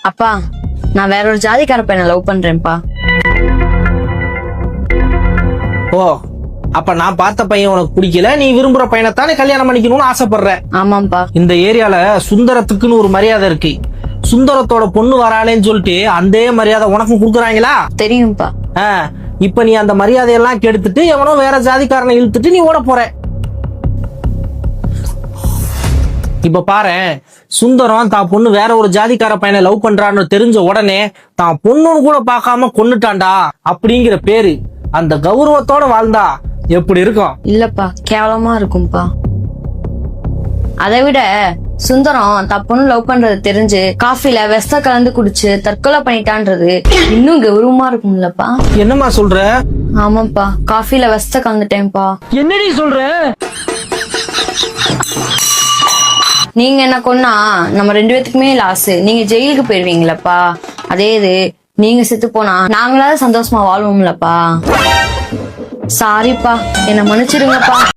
அப்பா, நான் வேற ஒரு ஜாதிக்கார பையனை லவ் பண்றேன்ப்பா. ஓ, அப்ப நான் பார்த்த பையன் உனக்கு பிடிக்கல, நீ விரும்புற பையனைத்தானே கல்யாணம் பண்ணிக்கணும்னு ஆசைப்படுற. ஆமாப்பா. இந்த ஏரியால சுந்தரத்துக்குன்னு ஒரு மரியாதை இருக்கு. சுந்தரத்தோட பொண்ணு வராளேன்னு சொல்லிட்டு அந்த மரியாதை உனக்கும் கொடுக்குறாங்களா? தெரியும்பா. இப்ப நீ அந்த மரியாதையெல்லாம் கெடுத்துட்டு எவனோ வேற ஜாதிக்காரனை இழுத்துட்டு நீ ஓட போற. இப்ப பாரு, சுந்தரம் தான் பொண்ணு வேற ஒரு ஜாதிக்கார பையனை லவ் பண்றான்னு தெரிஞ்ச உடனே தான் பொண்ணுன்னு கூட பார்க்காம கொன்னுட்டான்டா அப்படிங்கிற பேரு அந்த கௌரவத்தோட வாழ்ந்தா எப்படி இருக்கும்? இல்லப்பா, கேவலமா இருக்கும்பா. அதை விட சுந்தரம் தான் பொண்ணு லவ் பண்றது தெரிஞ்சு காஃபில விஷத்தை கலந்து குடிச்சு தற்கொலை பண்ணிட்டான்றது இன்னும் கௌரவமா இருக்கும்லப்பா. என்னம்மா சொல்ற? ஆமாப்பா, காஃபில விஷத்தை கலந்துட்டேன்ப்பா. என்னடி சொல்ற? நீங்க என்ன கொன்னா நம்ம 2 பேத்துக்குமே லாஸ். நீங்க ஜெயிலுக்கு போயிருவீங்களப்பா. அதே இது நீங்க செத்து போனா நாங்களாவது சந்தோஷமா வாழ்வோம்லப்பா. சாரிப்பா, என்ன மன்னிச்சிடுங்கப்பா.